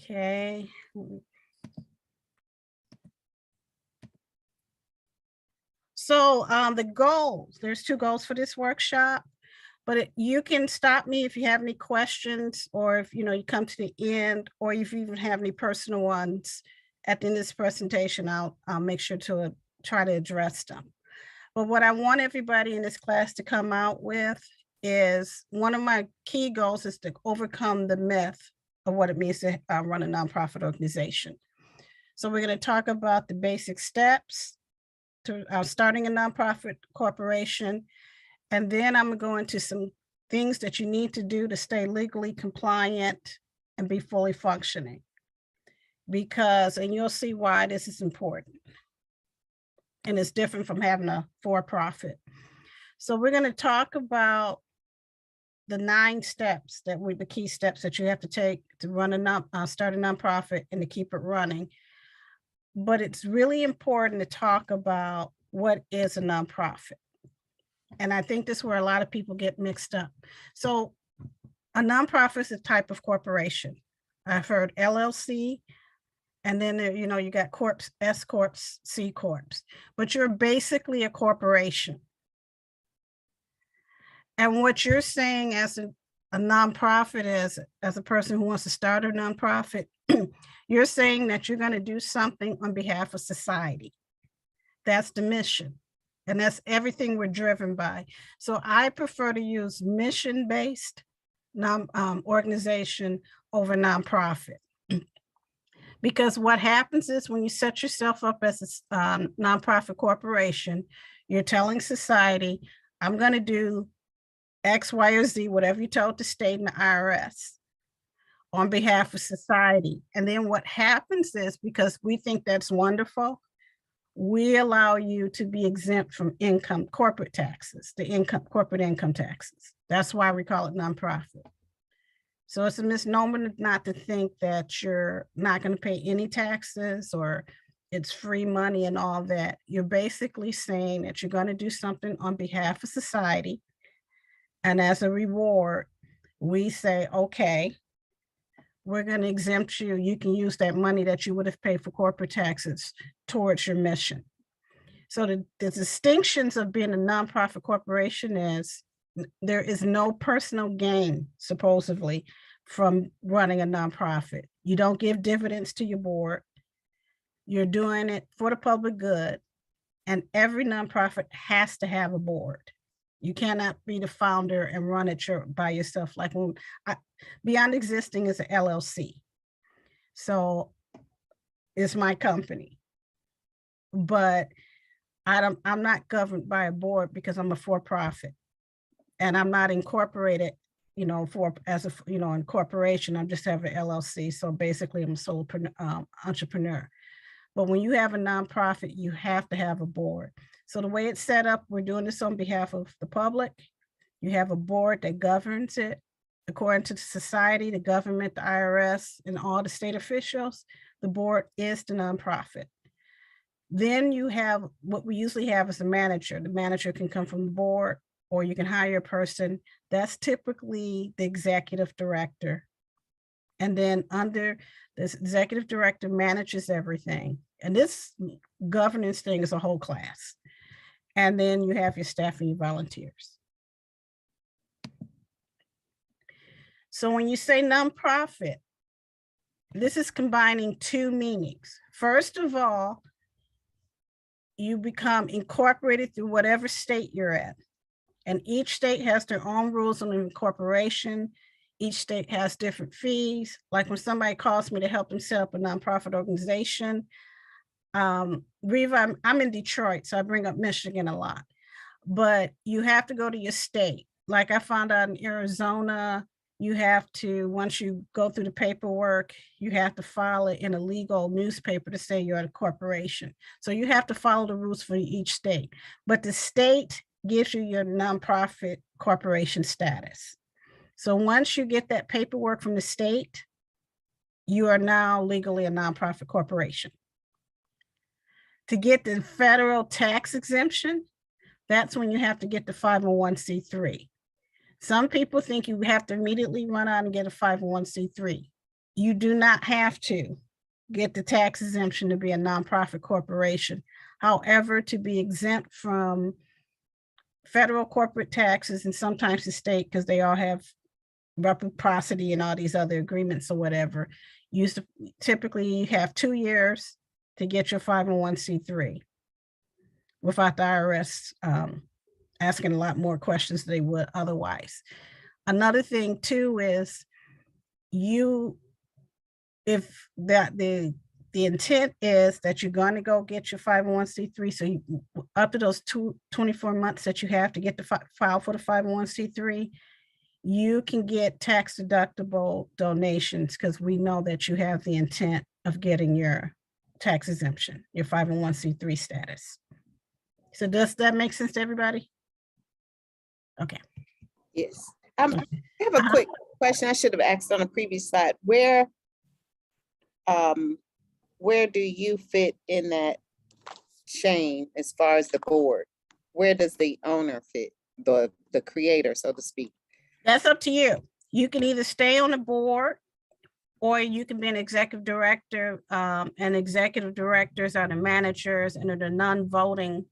Okay. So the goals, there's 2 goals for this workshop, but you can stop me if you have any questions, or if you come to the end, or if you even have any personal ones at the end of this presentation, I'll make sure to try to address them. But what I want everybody in this class to come out with is, one of my key goals is to overcome the myth of what it means to run a nonprofit organization. So we're going to talk about the basic steps to starting a nonprofit corporation. And then I'm going to some things that you need to do to stay legally compliant and be fully functioning. And you'll see why this is important. And it's different from having a for-profit. So we're going to talk about the 9 steps that were the key steps that you have to take to run start a nonprofit and to keep it running. But it's really important to talk about what is a nonprofit. And I think this is where a lot of people get mixed up. So a nonprofit is a type of corporation. I've heard LLC, and then you got corps, S corps, C corps, but you're basically a corporation. And what you're saying as a nonprofit, as a person who wants to start a nonprofit, you're saying that you're going to do something on behalf of society. That's the mission. And that's everything we're driven by. So I prefer to use mission-based organization over nonprofit. Because what happens is, when you set yourself up as a nonprofit corporation, you're telling society, I'm going to do X, Y, or Z, whatever you told the state and the IRS on behalf of society. And then what happens is, because we think that's wonderful, we allow you to be exempt from corporate taxes, corporate income taxes. That's why we call it nonprofit. So it's a misnomer not to think that you're not going to pay any taxes or it's free money and all that. You're basically saying that you're going to do something on behalf of society. And as a reward, we say, okay, we're going to exempt you. You can use that money that you would have paid for corporate taxes towards your mission. So the distinctions of being a nonprofit corporation is, there is no personal gain, supposedly, from running a nonprofit. You don't give dividends to your board. You're doing it for the public good. And every nonprofit has to have a board. You cannot be the founder and run it by yourself. Like Beyond Existing is an LLC. So it's my company. But I'm not governed by a board because I'm a for-profit. And I'm not incorporated, in corporation. I just have an LLC. So basically I'm a sole entrepreneur. But when you have a nonprofit, you have to have a board. So the way it's set up, we're doing this on behalf of the public. You have a board that governs it according to the society, the government, the IRS, and all the state officials. The board is the nonprofit. Then you have what we usually have as a manager. The manager can come from the board, or you can hire a person. That's typically the executive director. And then under this executive director manages everything. And this governance thing is a whole class. And then you have your staff and your volunteers. So when you say nonprofit, this is combining 2 meanings. First of all, you become incorporated through whatever state you're at. And each state has their own rules on incorporation. Each state has different fees. Like when somebody calls me to help them set up a nonprofit organization, Reva, I'm in Detroit, so I bring up Michigan a lot, but you have to go to your state. Like I found out in Arizona, you have to, once you go through the paperwork, you have to file it in a legal newspaper to say you're a corporation. So you have to follow the rules for each state, but the state gives you your nonprofit corporation status. So once you get that paperwork from the state, you are now legally a nonprofit corporation. To get the federal tax exemption, that's when you have to get the 501c3. Some people think you have to immediately run out and get a 501c3. you do not have to get the tax exemption to be a nonprofit corporation. However, to be exempt from federal corporate taxes and sometimes the state, because they all have reciprocity and all these other agreements or whatever, you typically have 2 years to get your 501c3 without the IRS asking a lot more questions than they would otherwise. Another thing too is if the intent is that you're going to go get your 501c3, so you, up to those 24 months that you have to get the file for the 501c3, you can get tax deductible donations because we know that you have the intent of getting your tax exemption, your 501c3 status. So does that make sense to everybody? Okay. Yes. I have a quick question I should have asked on the previous slide. Where do you fit in that chain as far as the board? Where does the owner fit, the creator, so to speak? That's up to you. You can either stay on the board or you can be an executive director, and executive directors are the managers and are the non-voting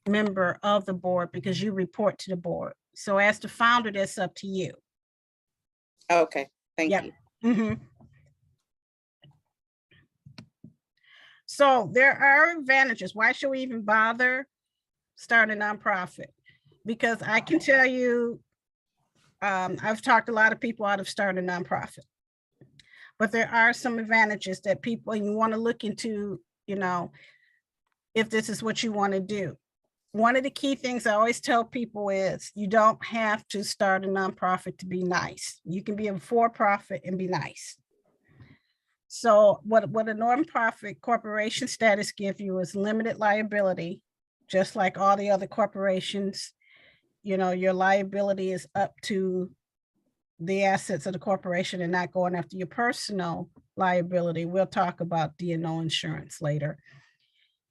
member of the board because you report to the board. So as the founder, that's up to you. Okay, thank you. Mm-hmm. So there are advantages. Why should we even bother starting a nonprofit? Because I can tell you, I've talked to a lot of people out of starting a nonprofit, but there are some advantages that people, and you want to look into, you know, if this is what you want to do. One of the key things I always tell people is you don't have to start a nonprofit to be nice. You can be a for-profit and be nice. So what a nonprofit corporation status gives you is limited liability, just like all the other corporations. You know, your liability is up to the assets of the corporation and not going after your personal liability. We'll talk about D&O insurance later.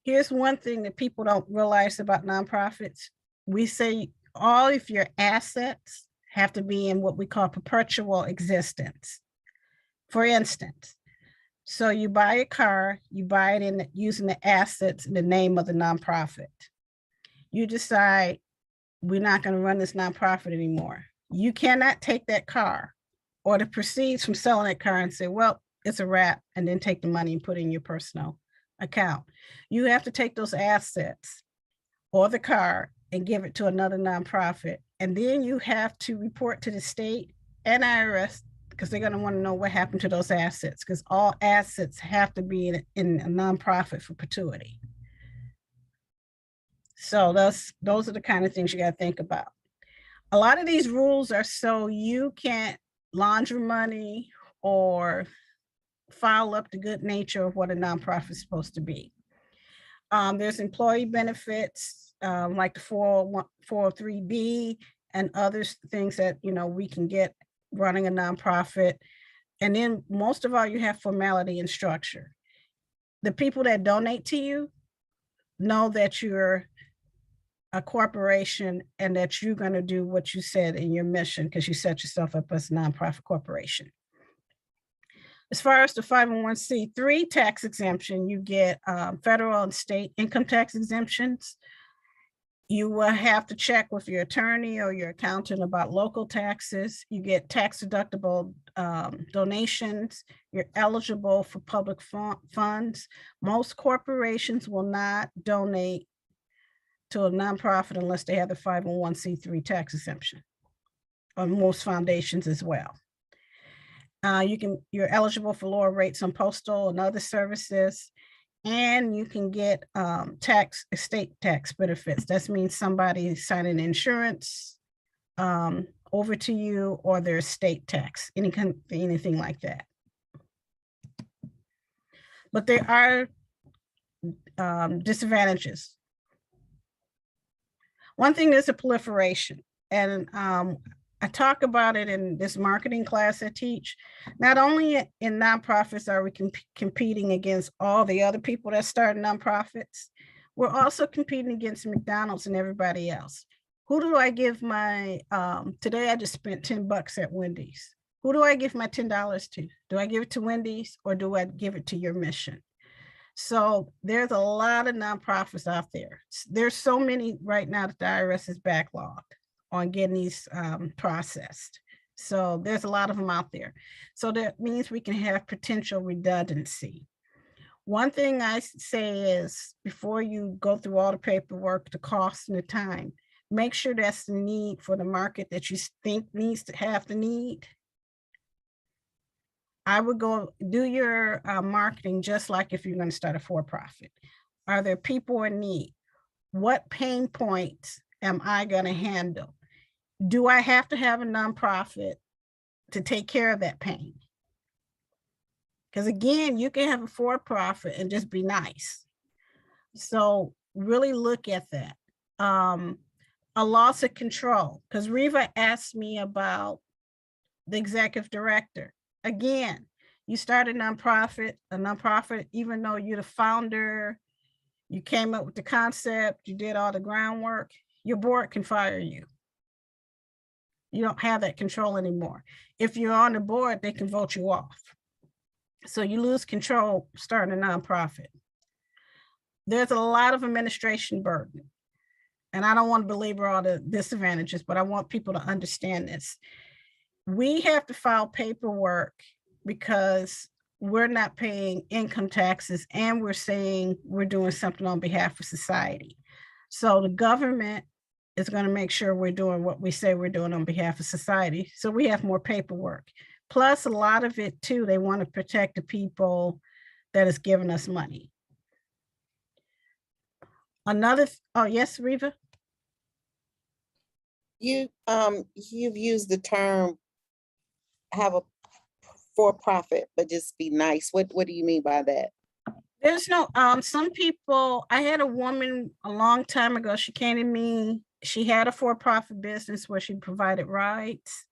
Here's one thing that people don't realize about nonprofits. We say all of your assets have to be in what we call perpetual existence. For instance, so you buy a car, you buy it using the assets in the name of the nonprofit. You decide we're not going to run this nonprofit anymore. You cannot take that car or the proceeds from selling that car and say, well, it's a wrap, and then take the money and put it in your personal account. You have to take those assets or the car and give it to another nonprofit. And then you have to report to the state and IRS because they're going to want to know what happened to those assets, because all assets have to be in a nonprofit for perpetuity. So those are the kind of things you got to think about. A lot of these rules are so you can't launder money or foul up the good nature of what a nonprofit is supposed to be. There's employee benefits like the 403B and other things that, you know, we can get running a nonprofit. And then most of all, you have formality and structure. The people that donate to you know that you're a corporation and that you're going to do what you said in your mission because you set yourself up as a nonprofit corporation. As far as the 501c3 tax exemption, you get federal and state income tax exemptions. You will have to check with your attorney or your accountant about local taxes. You get tax deductible donations. You're eligible for public funds. Most corporations will not donate to a nonprofit unless they have the 501c3 tax exemption, or most foundations as well. You're eligible for lower rates on postal and other services, and you can get estate tax benefits. That means somebody signing insurance over to you, or their estate tax, anything like that. But there are disadvantages. One thing is a proliferation, and I talk about it in this marketing class I teach. Not only in nonprofits are we competing against all the other people that start nonprofits, we're also competing against McDonald's and everybody else. Who do I give my, today I just spent $10 at Wendy's. Who do I give my $10 to? Do I give it to Wendy's or do I give it to your mission? So there's a lot of nonprofits out there. There's so many right now that the IRS is backlogged on getting these processed. So there's a lot of them out there. So that means we can have potential redundancy. One thing I say is before you go through all the paperwork, the cost and the time, make sure that's the need for the market that you think needs to have the need. I would go do your marketing just like if you're going to start a for-profit. Are there people in need? What pain points am I going to handle? Do I have to have a nonprofit to take care of that pain? Because again, you can have a for-profit and just be nice. So really look at that. A loss of control, because Reva asked me about the executive director. Again, you start a nonprofit, even though you're the founder, you came up with the concept, you did all the groundwork, your board can fire you. You don't have that control anymore. If you're on the board, they can vote you off. So you lose control starting a nonprofit. There's a lot of administration burden. And I don't want to belabor all the disadvantages, but I want people to understand this. We have to file paperwork because we're not paying income taxes and we're saying we're doing something on behalf of society. So the government is going to make sure we're doing what we say we're doing on behalf of society. So we have more paperwork. Plus a lot of it too, they want to protect the people that is giving us money. Oh yes, Reva? You've used the term have a for-profit, but just be nice. What do you mean by that? There's no, some people, I had a woman a long time ago, she came to me, she had a for-profit business where she provided rides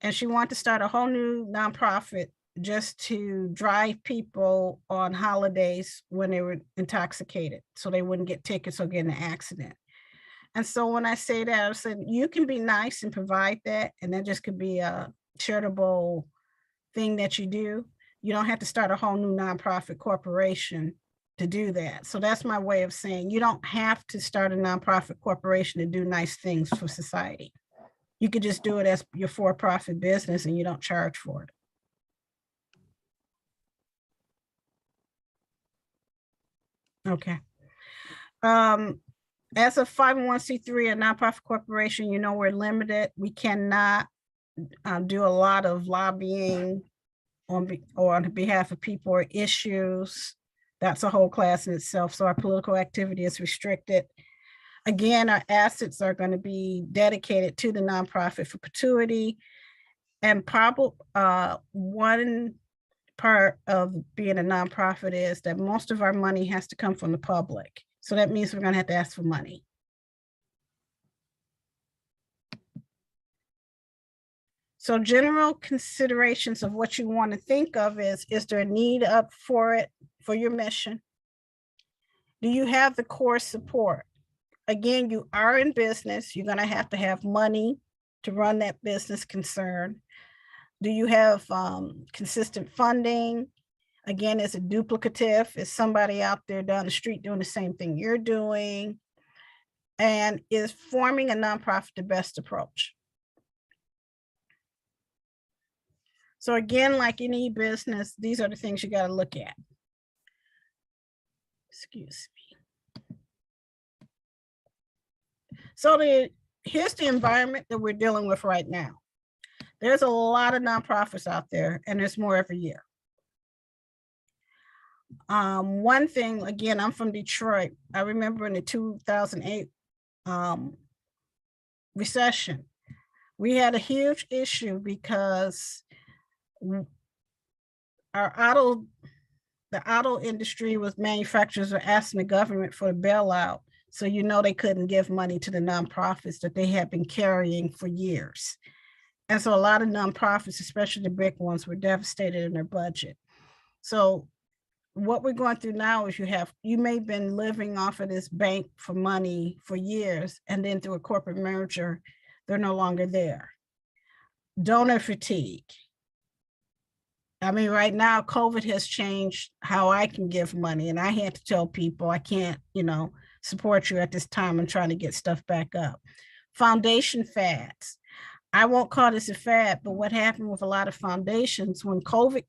and she wanted to start a whole new nonprofit just to drive people on holidays when they were intoxicated so they wouldn't get tickets or get in an accident. And so when I say that, I said, you can be nice and provide that, and that just could be a charitable thing that you do. You don't have to start a whole new nonprofit corporation to do that. So that's my way of saying you don't have to start a nonprofit corporation to do nice things for society. You could just do it as your for-profit business and you don't charge for it. Okay. As a 501c3, a nonprofit corporation, you know, we're limited. We cannot do a lot of lobbying on behalf of people or issues. That's a whole class in itself. So our political activity is restricted. Again, our assets are going to be dedicated to the nonprofit for perpetuity. And probably one part of being a nonprofit is that most of our money has to come from the public. So that means we're going to have to ask for money. So general considerations of what you want to think of is there a need up for it, for your mission? Do you have the core support? Again, you are in business. You're going to have money to run that business concern. Do you have consistent funding? Again, is it duplicative? Is somebody out there down the street doing the same thing you're doing? And is forming a nonprofit the best approach? So again, like any business, these are the things you got to look at. Excuse me. So here's the environment that we're dealing with right now. There's a lot of nonprofits out there, and there's more every year. One thing, again, I'm from Detroit. I remember in the 2008 recession, we had a huge issue because the auto industry was manufacturers were asking the government for a bailout. So, you know, they couldn't give money to the nonprofits that they had been carrying for years. And so a lot of nonprofits, especially the big ones, were devastated in their budget. So what we're going through now is you may have been living off of this bank for money for years, and then through a corporate merger, they're no longer there. Donor fatigue. I mean, right now, COVID has changed how I can give money, and I had to tell people I can't, support you at this time. I'm trying to get stuff back up. Foundation fads. I won't call this a fad, but what happened with a lot of foundations when COVID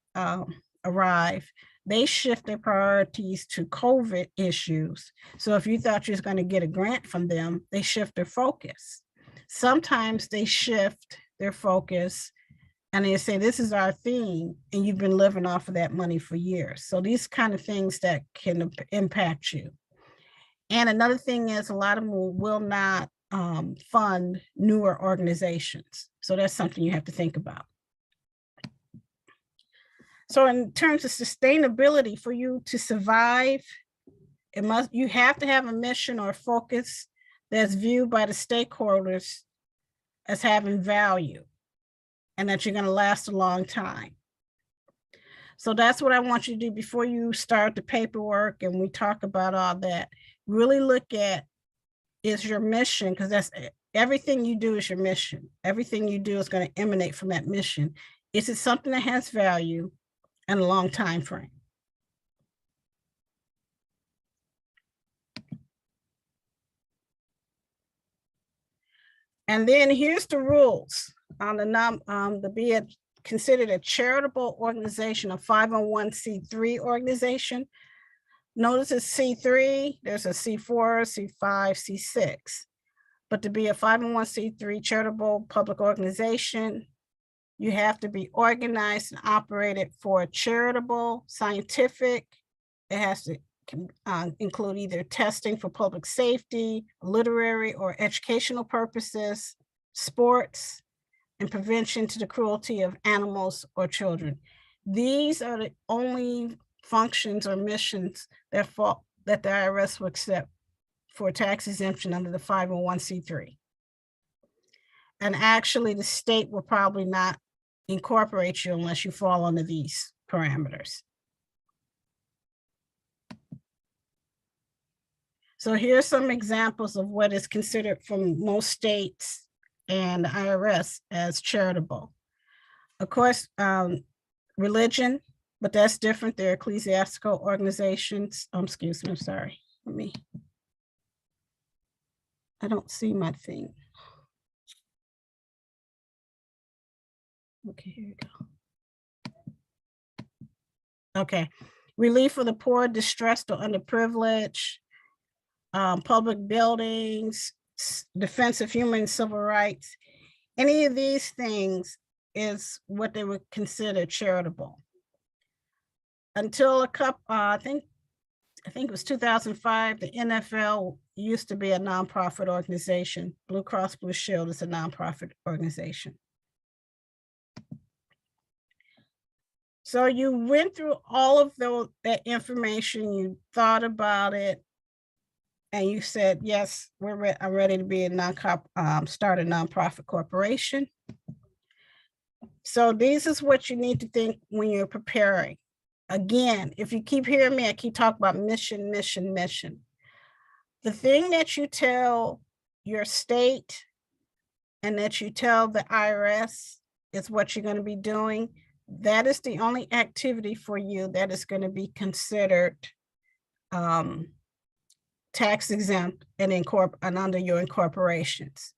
arrived, they shift their priorities to COVID issues. So if you thought you was going to get a grant from them, they shift their focus. Sometimes they shift their focus and they say, this is our theme, and you've been living off of that money for years. So these kind of things that can impact you. And another thing is a lot of them will not fund newer organizations. So that's something you have to think about. So in terms of sustainability, for you to survive, you have to have a mission or focus that's viewed by the stakeholders as having value and that you're going to last a long time. So that's what I want you to do before you start the paperwork and we talk about all that. Really look at, is your mission, because that's everything you do is your mission. Everything you do is going to emanate from that mission. Is it something that has value and a long time frame? And then here's the rules on the be considered a charitable organization, a 501c3 organization. Notice it's C3, there's a C4, C5, C6. But to be a 501c3 charitable public organization, you have to be organized and operated for charitable, scientific. It has to include either testing for public safety, literary or educational purposes, sports, and prevention to the cruelty of animals or children. These are the only functions or missions that the IRS will accept for tax exemption under the 501c3. And actually, the state will probably not incorporate you unless you fall under these parameters. So here's some examples of what is considered from most states and the IRS as charitable. Of course, religion, but that's different. They're ecclesiastical organizations. Excuse me, I'm sorry. I don't see my thing. Okay, here you go. Okay, relief for the poor, distressed, or underprivileged, public buildings, defense of human and civil rights. Any of these things is what they would consider charitable. Until I think it was 2005, the NFL used to be a nonprofit organization. Blue Cross Blue Shield is a nonprofit organization. So you went through all of that information, you thought about it, and you said, yes, I'm ready to be start a nonprofit corporation. So this is what you need to think when you're preparing. Again, if you keep hearing me, I keep talking about mission, mission, mission. The thing that you tell your state and that you tell the IRS is what you're going to be doing. That is the only activity for you that is going to be considered tax exempt and under your incorporations.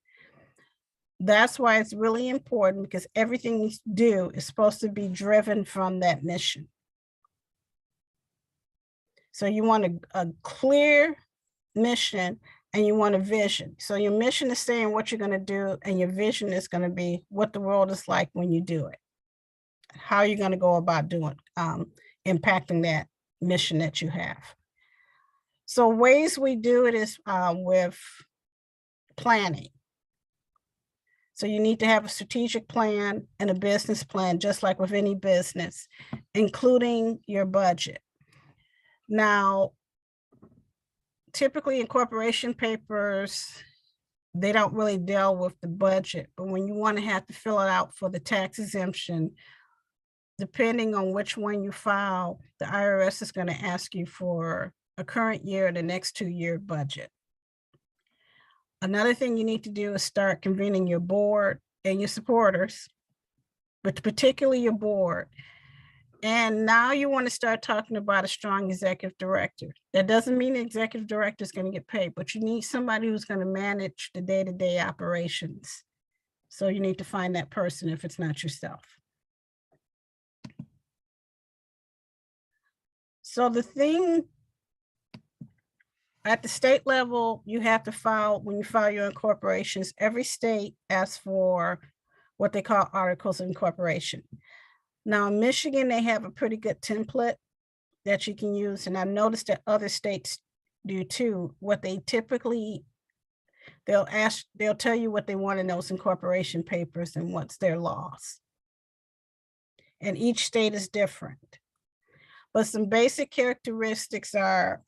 That's why it's really important, because everything you do is supposed to be driven from that mission. So you want a clear mission and you want a vision. So your mission is saying what you're going to do, and your vision is going to be what the world is like when you do it. How you're going to go about doing, impacting that mission that you have. So ways we do it is with planning. So you need to have a strategic plan and a business plan, just like with any business, including your budget. Now, typically in corporation papers, they don't really deal with the budget, but when you want to have to fill it out for the tax exemption, depending on which one you file, the IRS is going to ask you for a current year and the next 2-year budget. Another thing you need to do is start convening your board and your supporters, but particularly your board. And now you want to start talking about a strong executive director. That doesn't mean the executive director is going to get paid, but you need somebody who's going to manage the day-to-day operations. So you need to find that person if it's not yourself. So the thing at the state level, you have to file, when you file your incorporations, every state asks for what they call articles of incorporation. Now in Michigan, they have a pretty good template that you can use. And I've noticed that other states do too. What they typically, they'll tell you what they want in those incorporation papers and what's their laws. And each state is different. But some basic characteristics are,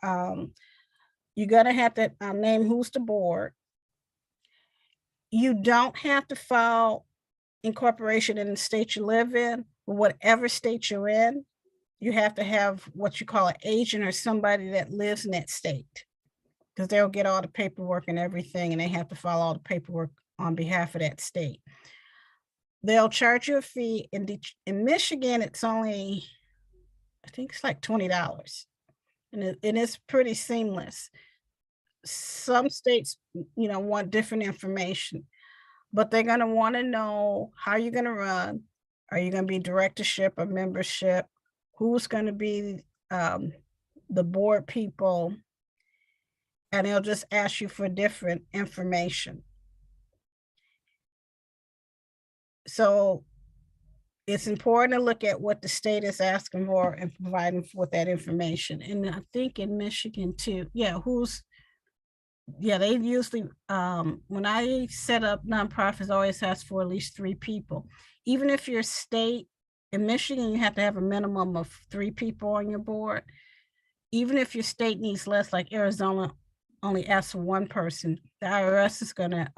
you're gonna have to name who's the board. You don't have to file incorporation in the state you live in, but whatever state you're in, you have to have what you call an agent or somebody that lives in that state, because they'll get all the paperwork and everything, and they have to file all the paperwork on behalf of that state. They'll charge you a fee. In Michigan, it's only, I think it's like $20, and it's pretty seamless. Some states, want different information, but they're going to want to know how you're going to run. Are you going to be directorship or membership? Who's going to be the board people? And they'll just ask you for different information. So it's important to look at what the state is asking for and providing with that information. And I think in Michigan too, they usually, when I set up nonprofits, I always ask for at least 3 people. Even if your state, in Michigan, you have to have a minimum of 3 people on your board. Even if your state needs less, like Arizona only asks for 1 person, the IRS is gonna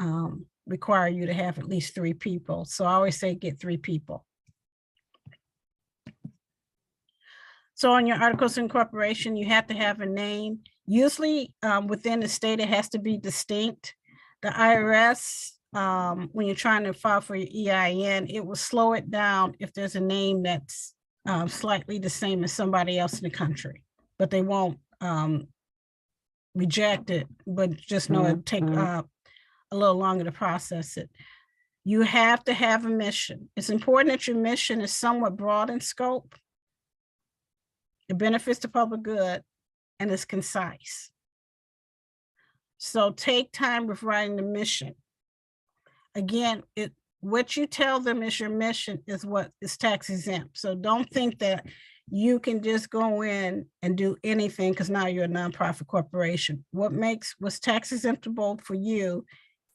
require you to have at least 3 people. So I always say get 3 people. So on your articles of incorporation, you have to have a name. Usually within the state, it has to be distinct. The IRS, when you're trying to file for your EIN, it will slow it down if there's a name that's slightly the same as somebody else in the country, but they won't reject it, but just know it'll take a little longer to process it. You have to have a mission. It's important that your mission is somewhat broad in scope. It benefits the public good, and is concise. So take time with writing the mission. Again, what you tell them is your mission is what is tax exempt. So don't think that you can just go in and do anything because now you're a nonprofit corporation. What's tax exemptable for you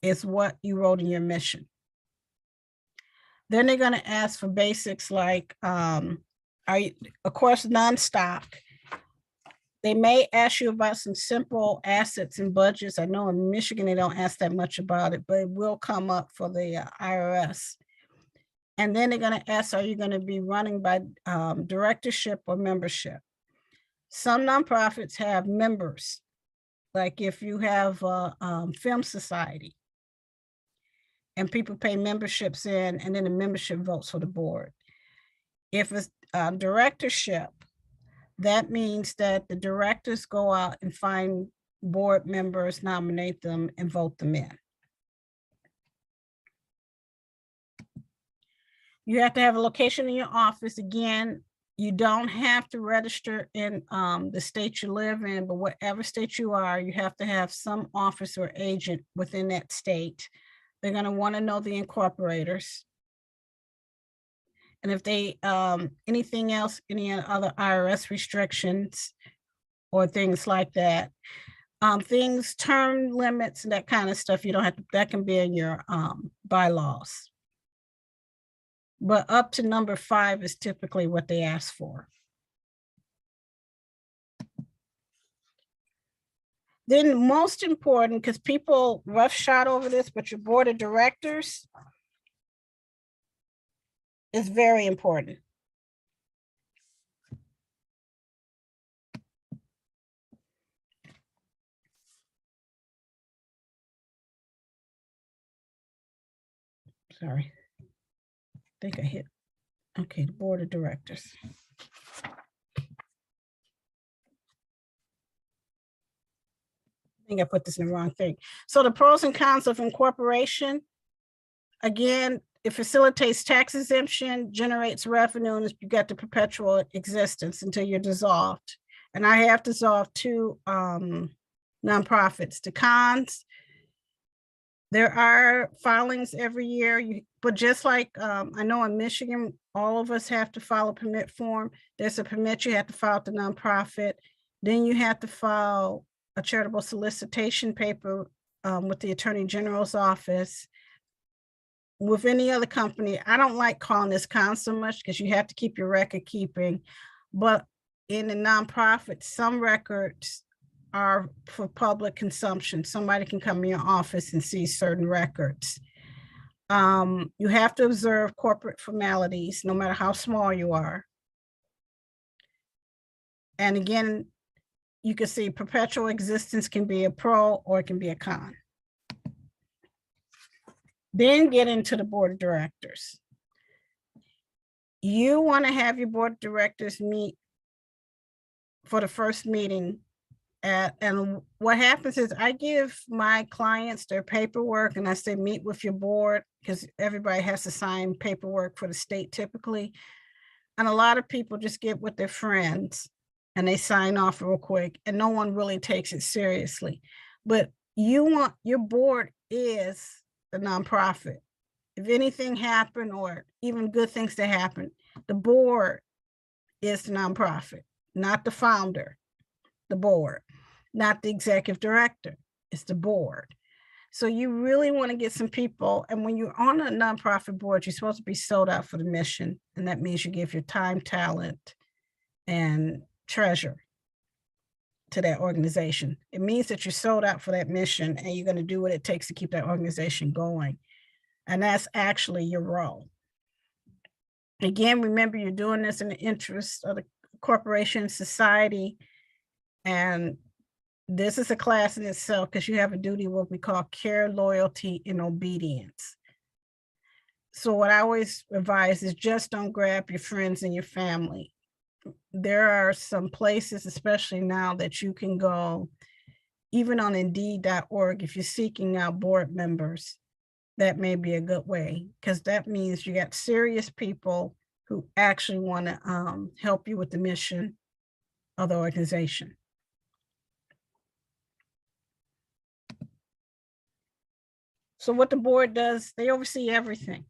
is what you wrote in your mission. Then they're going to ask for basics like, of course, non-stock. They may ask you about some simple assets and budgets. I know in Michigan, they don't ask that much about it, but it will come up for the IRS. And then they're going to ask, are you going to be running by directorship or membership? Some nonprofits have members, like if you have a film society and people pay memberships in, and then the membership votes for the board. If it's directorship, that means that the directors go out and find board members, nominate them, and vote them in. You have to have a location in your office. Again, you don't have to register in the state you live in, but whatever state you are, you have to have some office or agent within that state. They're going to want to know the incorporators. And if they, anything else, any other IRS restrictions or things like that, term limits and that kind of stuff, you don't have to, that can be in your bylaws. But up to number 5 is typically what they ask for. Then most important, because people roughshod over this, but your board of directors is very important. Sorry, I think I hit, okay, the board of directors. I think I put this in the wrong thing. So the pros and cons of incorporation, again, it facilitates tax exemption, generates revenue, and you got the perpetual existence until you're dissolved. And I have dissolved 2 nonprofits. The cons, there are filings every year, but just like I know in Michigan, all of us have to file a permit form. There's a permit you have to file with the nonprofit. Then you have to file a charitable solicitation paper with the Attorney General's office. With any other company, I don't like calling this con so much because you have to keep your record keeping. But in the nonprofit, some records are for public consumption. Somebody can come in your office and see certain records. You have to observe corporate formalities, no matter how small you are. And again, you can see perpetual existence can be a pro or it can be a con. Then get into the board of directors. You want to have your board of directors meet for the first meeting. And what happens is I give my clients their paperwork and I say, meet with your board, because everybody has to sign paperwork for the state typically. And a lot of people just get with their friends and they sign off real quick and no one really takes it seriously. But you want, your board is the nonprofit. If anything happened or even good things to happen, the board is the nonprofit, not the founder, the board, not the executive director, it's the board. So you really want to get some people, and when you're on a nonprofit board, you're supposed to be sold out for the mission, and that means you give your time, talent, and treasure to that organization. It means that you're sold out for that mission and you're going to do what it takes to keep that organization going. And that's actually your role. Again, remember, you're doing this in the interest of the corporation, society, and this is a class in itself because you have a duty, what we call care, loyalty, and obedience. So what I always advise is just don't grab your friends and your family. There are some places, especially now, that you can go, even on indeed.org, if you're seeking out board members, that may be a good way, because that means you got serious people who actually want to help you with the mission of the organization. So what the board does, they oversee everything.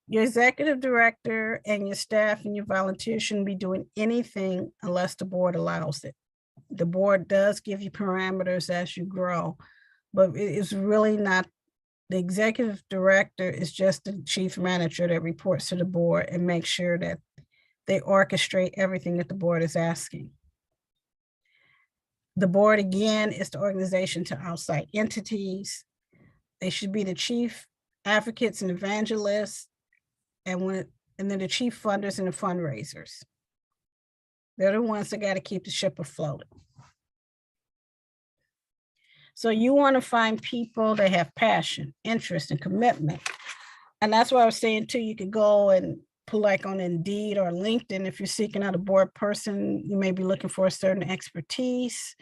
Your executive director and your staff and your volunteers shouldn't be doing anything unless the board allows it. The board does give you parameters as you grow, but it is really not, the executive director is just the chief manager that reports to the board and makes sure that they orchestrate everything that the board is asking. The board, again, is the organization to outside entities. They should be the chief advocates and evangelists, and then the chief funders and the fundraisers. They're the ones that got to keep the ship afloat. So you want to find people that have passion, interest, and commitment. And that's why I was saying too, you could go and put like on Indeed or LinkedIn. If you're seeking out a board person, you may be looking for a certain expertise.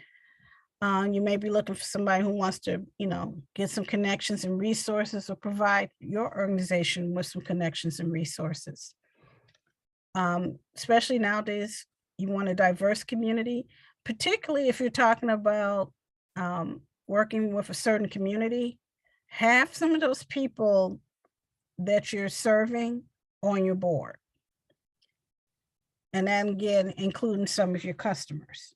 You may be looking for somebody who wants to, get some connections and resources, or provide your organization with some connections and resources. Especially nowadays, you want a diverse community, particularly if you're talking about working with a certain community. Have some of those people that you're serving on your board. And then again, including some of your customers.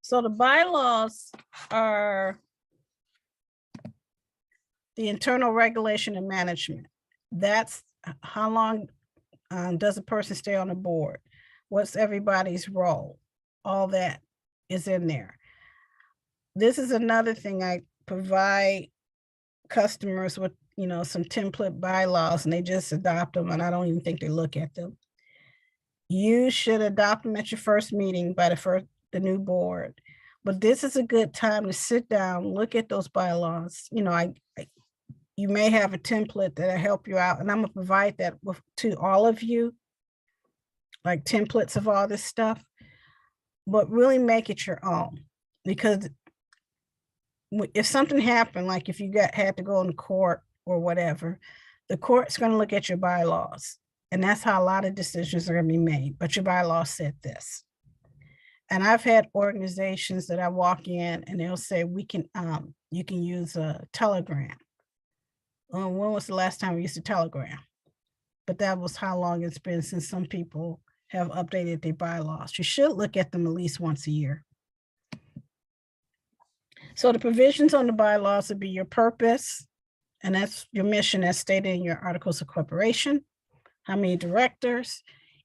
So the bylaws are the internal regulation and management. That's how long does a person stay on the board? What's everybody's role? All that is in there. This is another thing, I provide customers with, some template bylaws, and they just adopt them, and I don't even think they look at them. You should adopt them at your first meeting by the new board. But this is a good time to sit down, look at those bylaws. You may have a template that'll help you out, and I'm gonna provide that to all of you like templates of all this stuff, but really make it your own. Because if something happened, like if you had to go in court or whatever, the court's going to look at your bylaws. And that's how a lot of decisions are going to be made. But your bylaws said this. And I've had organizations that I walk in and they'll say, you can use a telegram. When was the last time we used a telegram? But that was how long it's been since some people have updated their bylaws. You should look at them at least once a year. So the provisions on the bylaws would be your purpose, and that's your mission as stated in your articles of corporation, how many directors.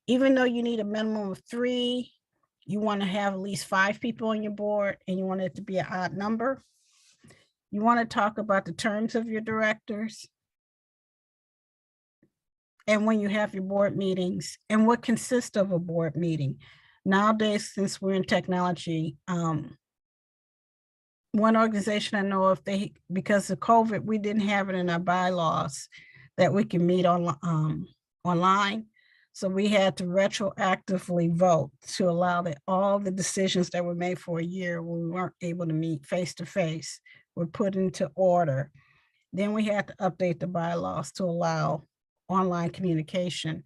Even though you need a minimum of 3, you want to have at least 5 people on your board, and you want it to be an odd number. You want to talk about the terms of your directors, and when you have your board meetings, and what consists of a board meeting. Nowadays, since we're in technology, one organization I know of, because of COVID, we didn't have it in our bylaws that we can meet online. So we had to retroactively vote to allow that all the decisions that were made for a year when we weren't able to meet face-to-face were put into order. Then we had to update the bylaws to allow online communication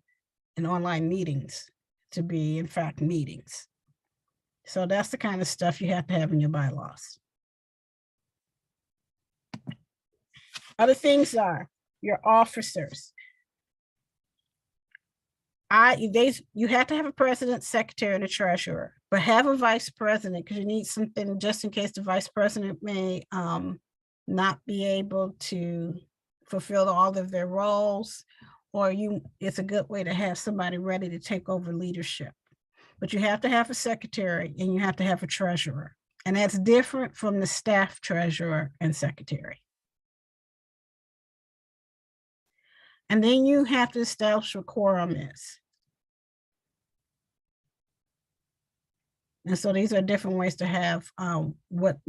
and online meetings to be, in fact, meetings. So that's the kind of stuff you have to have in your bylaws. Other things are your officers. You have to have a president, secretary, and a treasurer, but have a vice president because you need something just in case the vice president may not be able to fulfill all of their roles, or it's a good way to have somebody ready to take over leadership. But you have to have a secretary and you have to have a treasurer. And that's different from the staff treasurer and secretary. And then you have to establish what quorum is. And so these are different ways to have what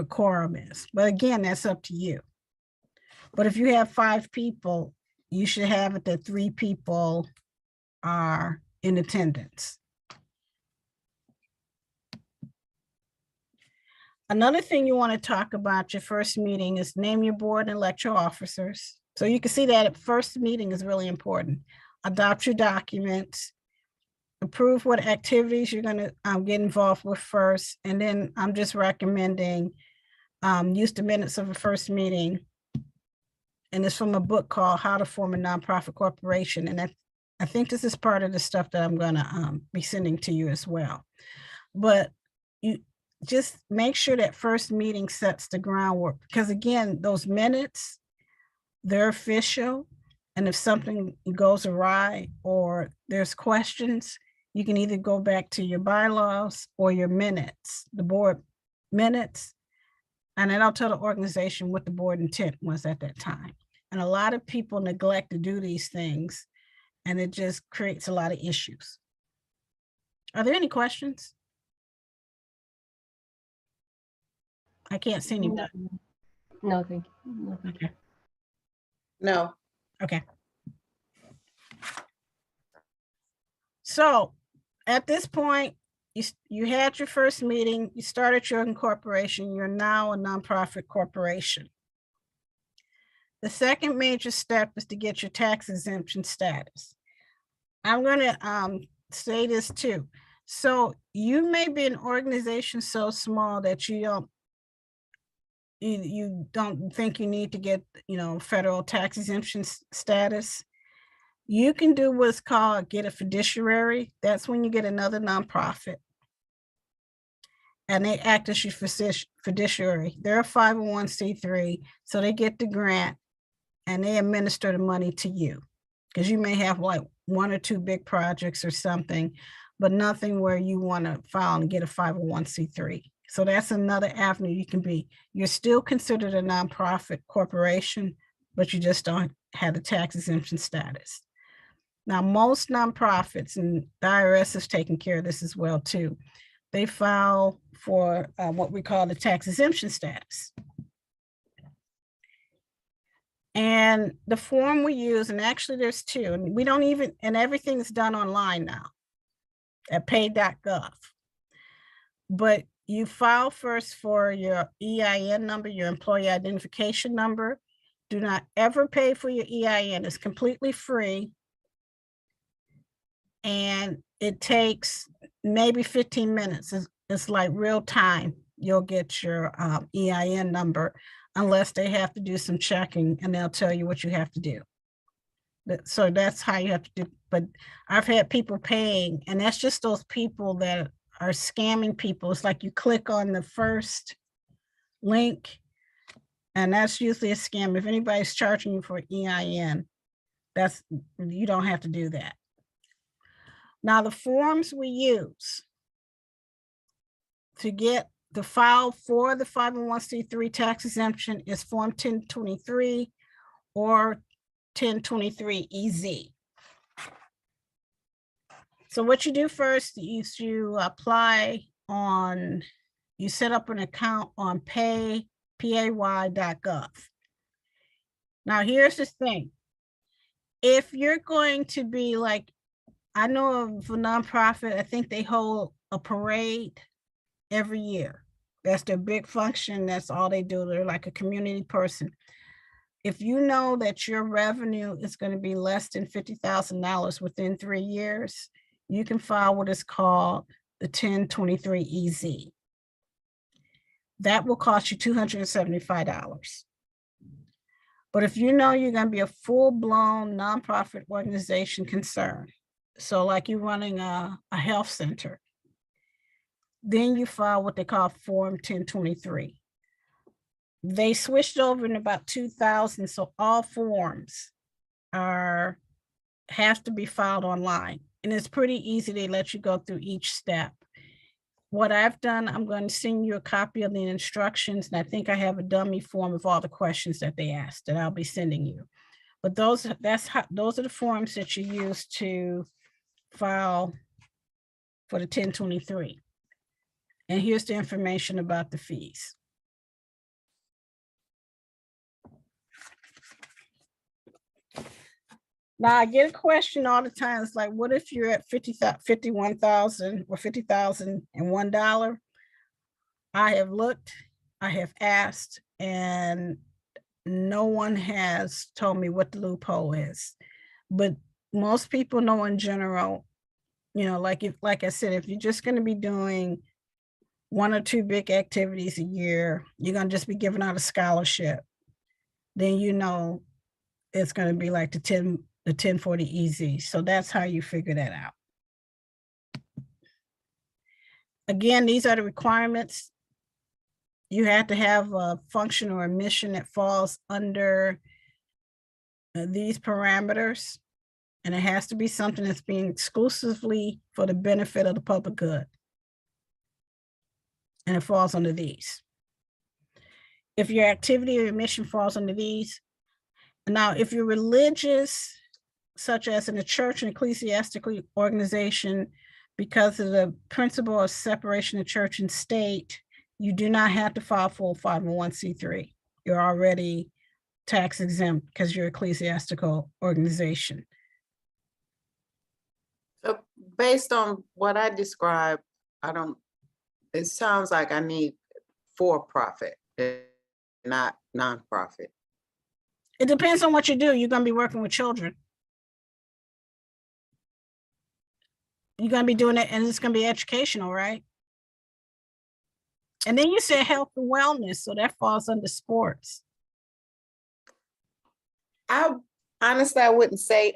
quorum is. But again, that's up to you. But if you have 5 people, you should have it that 3 people are in attendance. Another thing you want to talk about your first meeting is name your board and elect your officers. So you can see that at first meeting is really important. Adopt your documents, approve what activities you're going to get involved with first. And then I'm just recommending use the minutes of the first meeting. And it's from a book called How to Form a Nonprofit Corporation. And I think this is part of the stuff that I'm going to be sending to you as well. But you just make sure that first meeting sets the groundwork, because again, those minutes, they're official. And if something goes awry or there's questions, you can either go back to your bylaws or your minutes, the board minutes, and then I'll tell the organization what the board intent was at that time. And a lot of people neglect to do these things, and it just creates a lot of issues. Are there any questions? I can't see anybody. No, thank you. No, thank you. Okay. No. Okay. So at this point, you had your first meeting, you started your incorporation, you're now a nonprofit corporation. The second major step is to get your tax exemption status. I'm going to say this too. So you may be an organization so small that you don't think you need to get, federal tax exemption status. You can do what's called get a fiduciary. That's when you get another nonprofit and they act as your fiduciary. They're a 501c3, so they get the grant and they administer the money to you, because you may have like 1 or 2 big projects or something, but nothing where you want to file and get a 501c3. So that's another avenue you can be. You're still considered a nonprofit corporation, but you just don't have the tax exemption status. Now, most nonprofits, and the IRS is taking care of this as well too, they file for what we call the tax exemption status. And the form we use, and actually there's two, and we don't even, and everything's done online now at pay.gov. But you file first for your EIN number, your employee identification number. Do not ever pay for your EIN. It's completely free. And it takes maybe 15 minutes. It's like real time. You'll get your EIN number unless they have to do some checking and they'll tell you what you have to do. So that's how you have to do. But I've had people paying, and that's just those people that are scamming people. It's like you click on the first link, and that's usually a scam. If anybody's charging you for EIN, you don't have to do that. Now, the forms we use to get the file for the 501c3 tax exemption is Form 1023 or 1023-EZ. So what you do first is you apply on, you set up an account on pay.gov. Now, here's the thing. If you're going to be like, I know of a nonprofit, I think they hold a parade every year. That's their big function. That's all they do. They're like a community person. If you know that your revenue is going to be less than $50,000 within 3 years, you can file what is called the 1023-EZ. That will cost you $275. But if you know you're going to be a full-blown nonprofit organization concern, so like you're running a health center, then you file what they call Form 1023. They switched over in about 2000, so all forms have to be filed online. And it's pretty easy. They let you go through each step. What I've done, I'm going to send you a copy of the instructions, and I think I have a dummy form of all the questions that they asked that I'll be sending you. But those are the forms that you use to file for the 1023. And here's the information about the fees. Now, I get a question all the time. It's like, what if you're at $51,000 or $50,001? I have looked, I have asked, and no one has told me what the loophole is. But most people know in general, you know, like I said, if you're just going to be doing 1 or 2 big activities a year, you're going to just be giving out a scholarship, then you know it's going to be like the 1040-EZ. So that's how you figure that out. Again, these are the requirements. You have to have a function or a mission that falls under these parameters, and it has to be something that's being exclusively for the benefit of the public good. And it falls under these. If your activity or your mission falls under these, now if you're religious, such as in a church and ecclesiastical organization, because of the principle of separation of church and state, you do not have to file full 501c3. You're already tax exempt because you're an ecclesiastical organization. So based on what I described, it sounds like I need for-profit, not nonprofit. It depends on what you do. You're going to be working with children. You're going to be doing it, and it's going to be educational, right? And then you said health and wellness, so that falls under sports. Honestly, I wouldn't say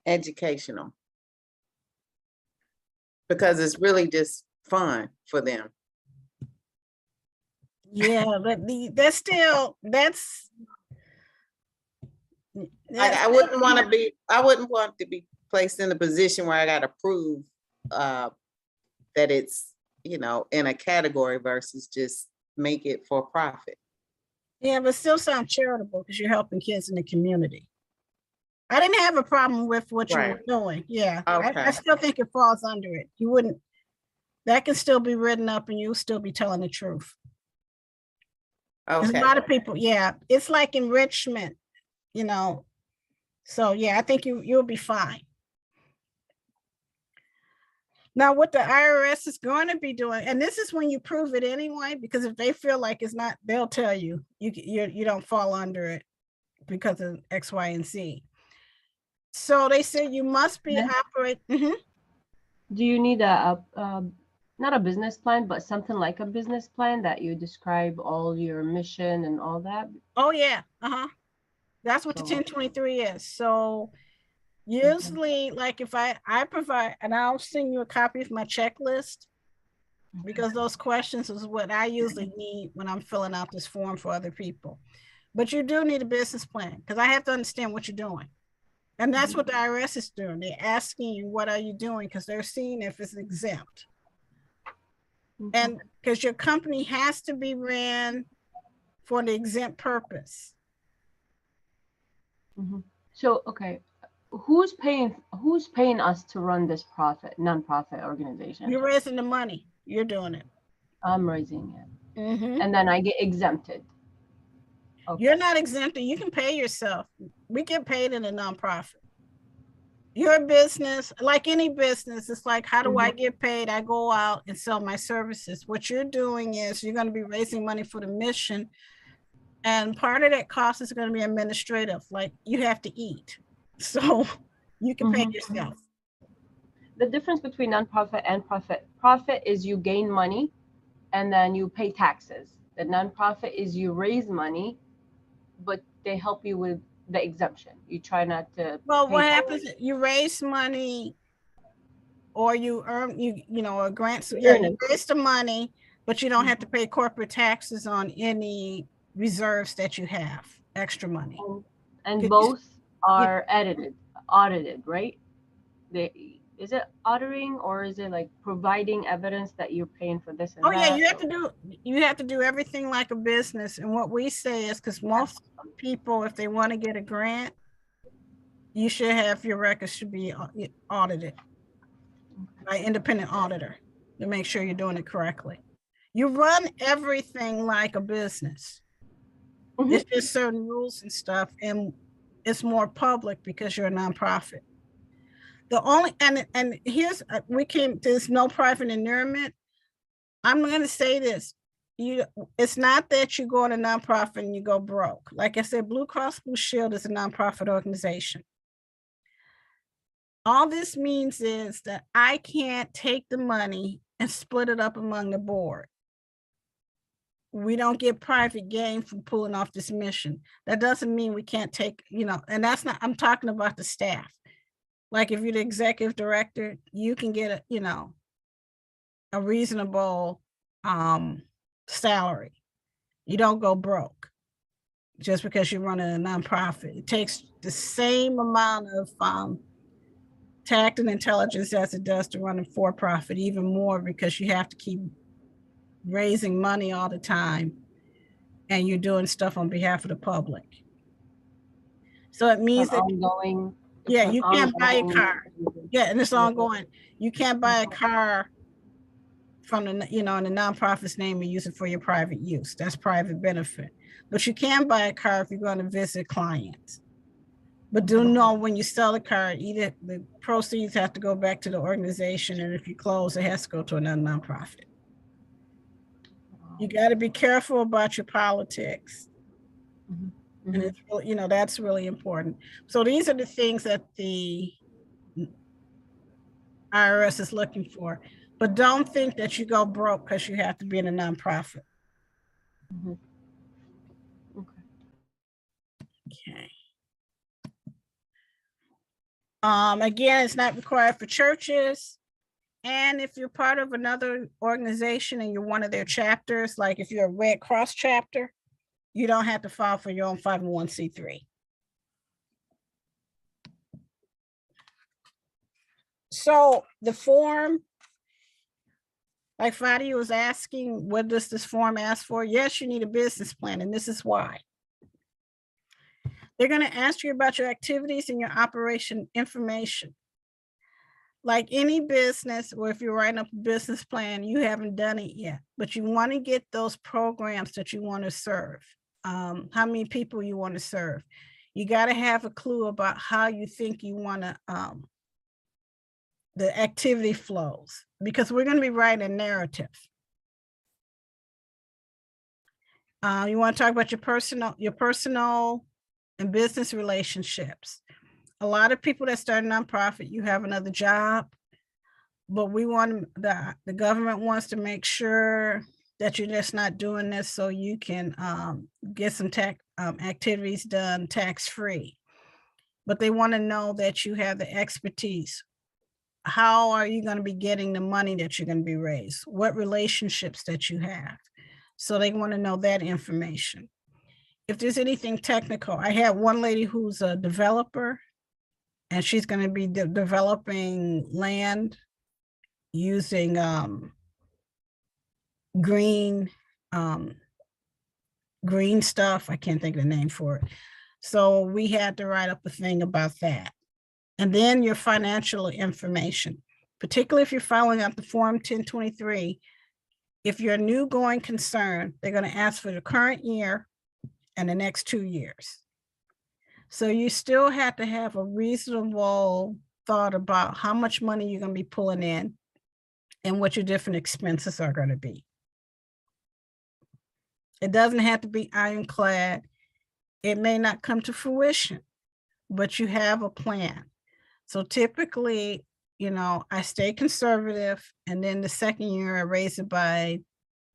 educational, because it's really just fun for them. Yeah, but that's still, I wouldn't want to be placed in a position where I got to prove that it's, you know, in a category versus just make it for profit. Yeah, but still sound charitable because you're helping kids in the community. I didn't have a problem with what you were doing. Yeah, okay. I still think it falls under it. You wouldn't, that can still be written up and you'll still be telling the truth. Okay. A lot of people, yeah, it's like enrichment. you know, so yeah, I think you'll be fine. Now, what the IRS is going to be doing, and this is when you prove it anyway, because if they feel like it's not, they'll tell you, you don't fall under it because of X, Y, and Z. So they said you must be operate. Do you need not a business plan, but something like a business plan that you describe all your mission and all that? Oh yeah, that's what the So- 1023 is. So usually, like if I provide, and I'll send you a copy of my checklist, because those questions is what I usually need when I'm filling out this form for other people. But you do need a business plan, because I have to understand what you're doing. And that's what the IRS is doing. They're asking you, what are you doing? Because they're seeing if it's exempt. And because your company has to be ran for the exempt purpose. So, okay, who's paying us to run this nonprofit organization? You're raising the money. You're doing it. I'm raising it. And then I get exempted. Okay. You're not exempted. You can pay yourself. We get paid in a nonprofit. Your business, like any business, it's like, how do I get paid? I go out and sell my services. What you're doing is you're going to be raising money for the mission. And part of that cost is going to be administrative, like you have to eat. So you can pay yourself. The difference between nonprofit and profit is you gain money and then you pay taxes. The nonprofit is you raise money, but they help you with the exemption. You try not to. Well, what happens? You raise money, or you earn a grant. So yeah, you raise the money, but you don't have to pay corporate taxes on any reserves that you have, extra money. And both are audited, right? Is it auditing, or is it like providing evidence that you're paying for this and that? Yeah, you have to do everything like a business. And what we say is, because most people, if they want to get a grant, you should have your records should be audited by an independent auditor to make sure you're doing it correctly. You run everything like a business. It's just certain rules and stuff, and it's more public because you're a nonprofit. The only, and here's, we came to this no profit endearment. I'm going to say this. It's not that you go in a nonprofit and you go broke. Like I said, Blue Cross Blue Shield is a nonprofit organization. All this means is that I can't take the money and split it up among the board. We don't get private gain from pulling off this mission. That doesn't mean we can't take, and that's not, I'm talking about the staff. Like if you're the executive director, you can get a reasonable salary. You don't go broke just because you're running a nonprofit. It takes the same amount of tact and intelligence as it does to run a for-profit, even more, because you have to keep raising money all the time and you're doing stuff on behalf of the public. So it means that ongoing. Yeah, you can't buy a car. Yeah, and it's ongoing. You can't buy a car from the, in the nonprofit's name and use it for your private use. That's private benefit. But you can buy a car if you're going to visit clients. But do know when you sell a car, either the proceeds have to go back to the organization, and if you close, it has to go to another nonprofit. You got to be careful about your politics. And it's really, that's really important. So these are the things that the IRS is looking for. But don't think that you go broke because you have to be in a nonprofit. Okay. Again, it's not required for churches. And if you're part of another organization and you're one of their chapters, like if you're a Red Cross chapter, you don't have to file for your own 501c3. So the form, like Fadi was asking, what does this form ask for? Yes, you need a business plan, and this is why. They're going to ask you about your activities and your operation information. Like any business, or if you're writing up a business plan, you haven't done it yet, but you want to get those programs that you want to serve. How many people you want to serve. You got to have a clue about how you think you want to, the activity flows, because we're going to be writing a narrative. You want to talk about your personal and business relationships. A lot of people that start a nonprofit, you have another job, but we want the government wants to make sure that you're just not doing this so you can get some tax activities done tax-free. But they want to know that you have the expertise. How are you going to be getting the money that you're going to be raised? What relationships that you have? So they want to know that information. If there's anything technical, I have one lady who's a developer, and she's going to be developing land using green stuff. I can't think of the name for it. So we had to write up a thing about that. And then your financial information, particularly if you're filing out the Form 1023, if you're a new going concern, they're going to ask for the current year and the next 2 years. So you still have to have a reasonable thought about how much money you're going to be pulling in and what your different expenses are going to be. It doesn't have to be ironclad. It may not come to fruition, but you have a plan. So typically, you know, I stay conservative, and then the second year I raise it by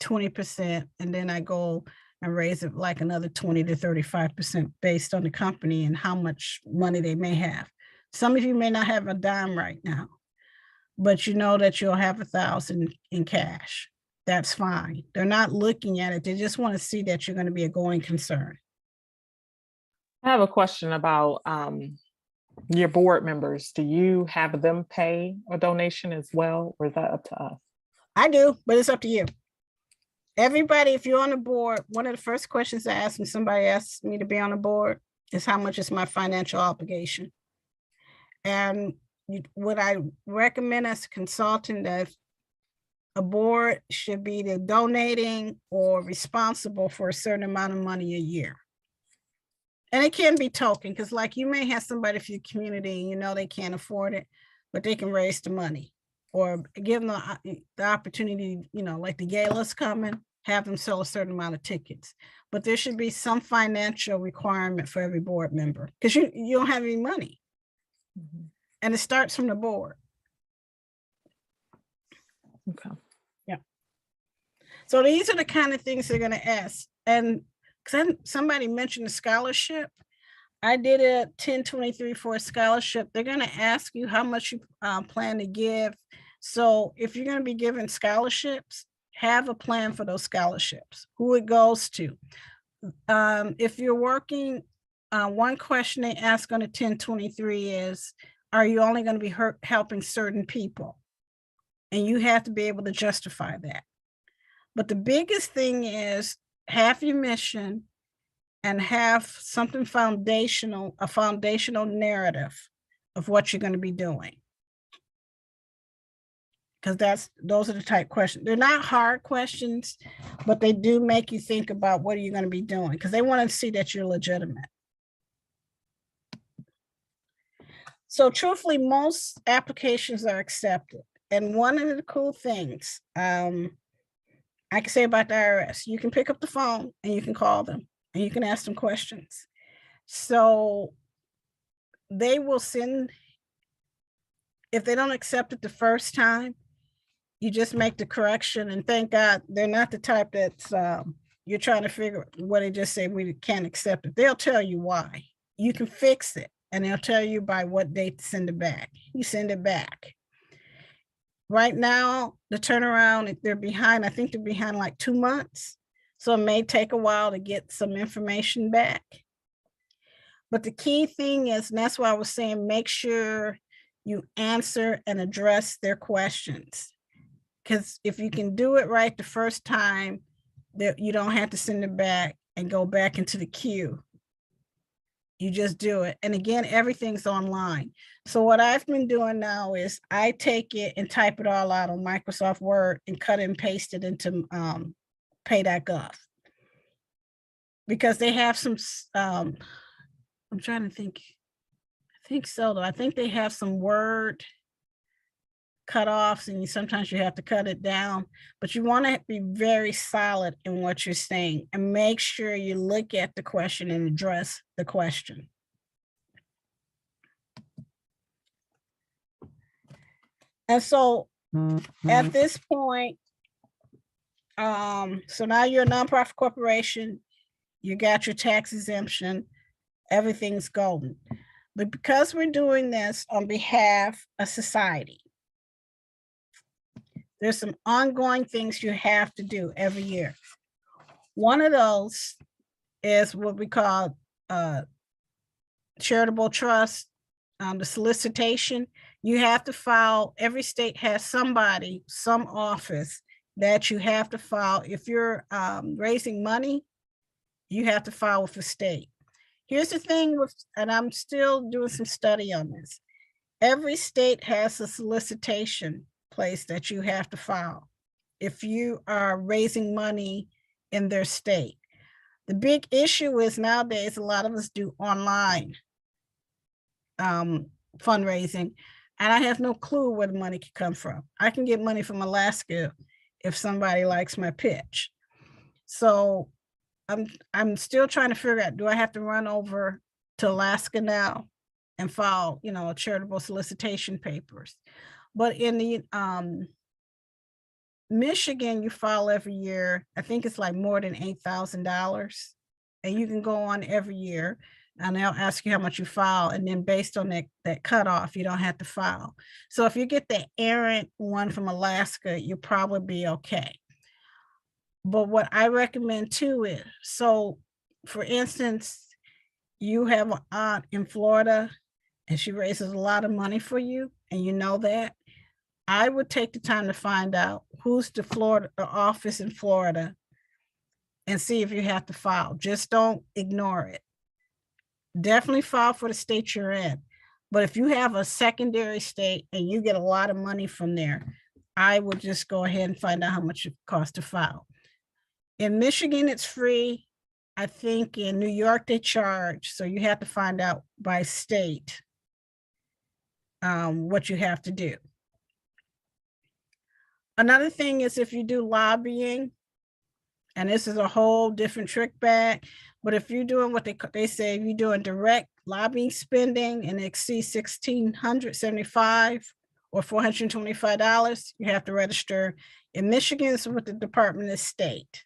20%, and then I go and raise it like another 20 to 35% based on the company and how much money they may have. Some of you may not have a dime right now, but you know that you'll have 1,000 in cash. That's fine. They're not looking at it. They just want to see that you're going to be a going concern. I have a question about your board members. Do you have them pay a donation as well, or is that up to us? I do, but it's up to you. Everybody, if you're on the board, one of the first questions I ask when somebody asks me to be on the board is how much is my financial obligation? And what I recommend as a consultant, that a board should be either donating or responsible for a certain amount of money a year. And it can be token, because like you may have somebody for your community, and you know they can't afford it, but they can raise the money, or give them the opportunity, you know, like the gala's coming, have them sell a certain amount of tickets. But there should be some financial requirement for every board member, because you don't have any money. Mm-hmm. And it starts from the board. Okay. Yeah. So these are the kind of things they're going to ask. And because somebody mentioned a scholarship, I did a 1023 for a scholarship. They're going to ask you how much you plan to give. So if you're going to be giving scholarships, have a plan for those scholarships, who it goes to. If you're working, one question they ask on a 1023 is, are you only going to be helping certain people? And you have to be able to justify that. But the biggest thing is have your mission and have something foundational, a foundational narrative of what you're going to be doing. Because those are the type questions. They're not hard questions, but they do make you think about what are you going to be doing, because they want to see that you're legitimate. So truthfully, most applications are accepted. And one of the cool things I can say about the IRS, you can pick up the phone and you can call them and you can ask them questions. So they will send, if they don't accept it the first time, you just make the correction, and thank God they're not the type that's you're trying to figure what they just say, we can't accept it. They'll tell you why. You can fix it, and they'll tell you by what date to send it back. You send it back. Right now, the turnaround, if they're behind, I think they're behind like 2 months. So it may take a while to get some information back. But the key thing is, and that's why I was saying, make sure you answer and address their questions. Because if you can do it right the first time, that you don't have to send it back and go back into the queue. You just do it. And again, everything's online. So what I've been doing now is I take it and type it all out on Microsoft Word and cut and paste it into pay.gov. Because they have some I'm trying to think. I think so, though. I think they have some word cutoffs, and sometimes you have to cut it down, but you want to be very solid in what you're saying and make sure you look at the question and address the question. And so at this point, so now you're a nonprofit corporation, you got your tax exemption, everything's golden. But because we're doing this on behalf of society, there's some ongoing things you have to do every year. One of those is what we call charitable trust, the solicitation. You have to file, every state has somebody, some office that you have to file. If you're raising money, you have to file with the state. Here's the thing with, and I'm still doing some study on this. Every state has a solicitation place that you have to file if you are raising money in their state. The big issue is nowadays, a lot of us do online fundraising, and I have no clue where the money can come from. I can get money from Alaska if somebody likes my pitch. So I'm still trying to figure out, do I have to run over to Alaska now and file, a charitable solicitation papers? But in the Michigan, you file every year. I think it's like more than $8,000, and you can go on every year, and they'll ask you how much you file, and then based on that cutoff, you don't have to file. So if you get the errant one from Alaska, you'll probably be okay. But what I recommend too is, so for instance, you have an aunt in Florida and she raises a lot of money for you, and you know that, I would take the time to find out who's the Florida office in Florida and see if you have to file. Just don't ignore it. Definitely file for the state you're in. But if you have a secondary state and you get a lot of money from there, I would just go ahead and find out how much it costs to file. In Michigan, it's free. I think in New York, they charge. So you have to find out by state what you have to do. Another thing is if you do lobbying, and this is a whole different trick bag, but if you're doing what they say, if you're doing direct lobbying spending and it exceeds $1,675 or $425, you have to register. In Michigan, it's with the Department of State.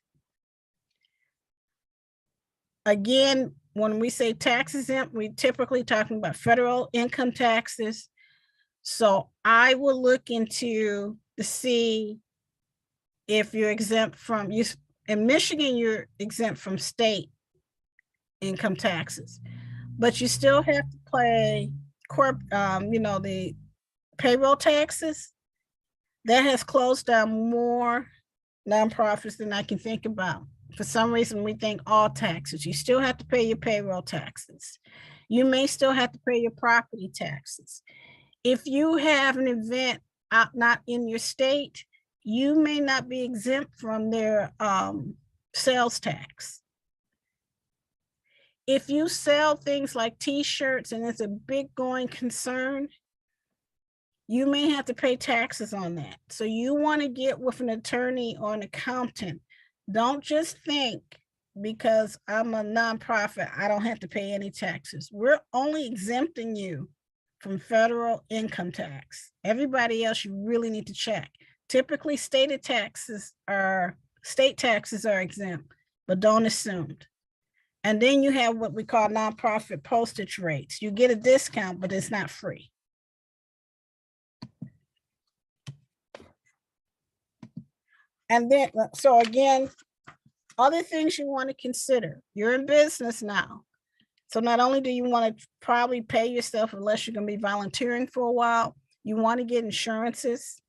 Again, when we say tax exempt, we typically talking about federal income taxes. So I will look into to see if you're exempt from, in Michigan, you're exempt from state income taxes, but you still have to pay the payroll taxes. That has closed down more nonprofits than I can think about. For some reason, we think all taxes. You still have to pay your payroll taxes. You may still have to pay your property taxes. If you have an event out not in your state, you may not be exempt from their sales tax. If you sell things like t-shirts and it's a big going concern, you may have to pay taxes on that. So you want to get with an attorney or an accountant. Don't just think because I'm a nonprofit, I don't have to pay any taxes. We're only exempting you from federal income tax. Everybody else, you really need to check. Typically, state taxes are exempt, but don't assume. And then you have what we call nonprofit postage rates. You get a discount, but it's not free. And then, so again, other things you want to consider. You're in business now. So not only do you want to probably pay yourself, unless you're going to be volunteering for a while, you want to get insurances.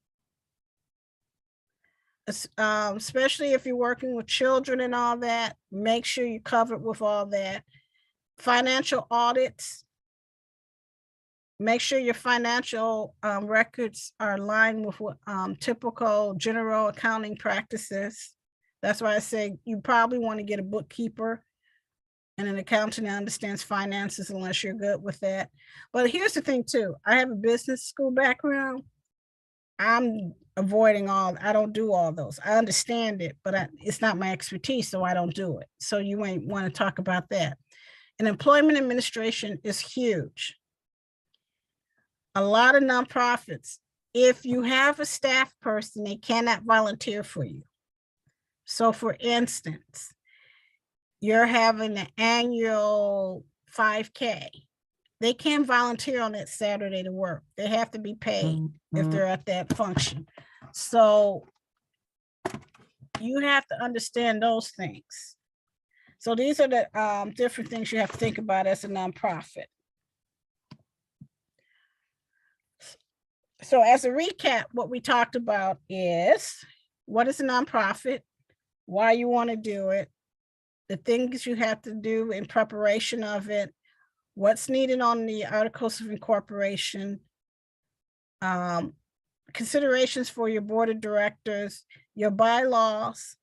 Especially if you're working with children and all that, make sure you're covered with all that. Financial audits. Make sure your financial records are aligned with what typical general accounting practices. That's why I say you probably want to get a bookkeeper and an accountant that understands finances unless you're good with that. But here's the thing too, I have a business school background. I'm avoiding I don't do all those. I understand it, but it's not my expertise, so I don't do it. So you might want to talk about that. And employment administration is huge. A lot of nonprofits, if you have a staff person, they cannot volunteer for you. So for instance, you're having an annual 5K. They can't volunteer on that Saturday to work. They have to be paid if they're at that function. So you have to understand those things. So these are the different things you have to think about as a nonprofit. So as a recap, what we talked about is what is a nonprofit, why you want to do it, the things you have to do in preparation of it, what's needed on the articles of incorporation, considerations for your board of directors, your bylaws,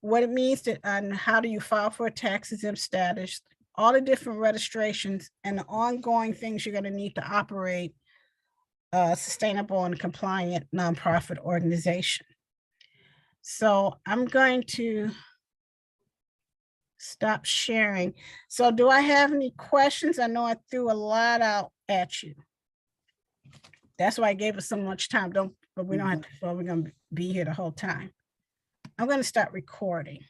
what it means and how do you file for a tax exempt status, all the different registrations and the ongoing things you're going to need to operate a sustainable and compliant nonprofit organization. So I'm going to stop sharing. So do I have any questions? I know I threw a lot out at you. That's why I gave us so much time. But we don't have to, we're going to be here the whole time. I'm going to start recording.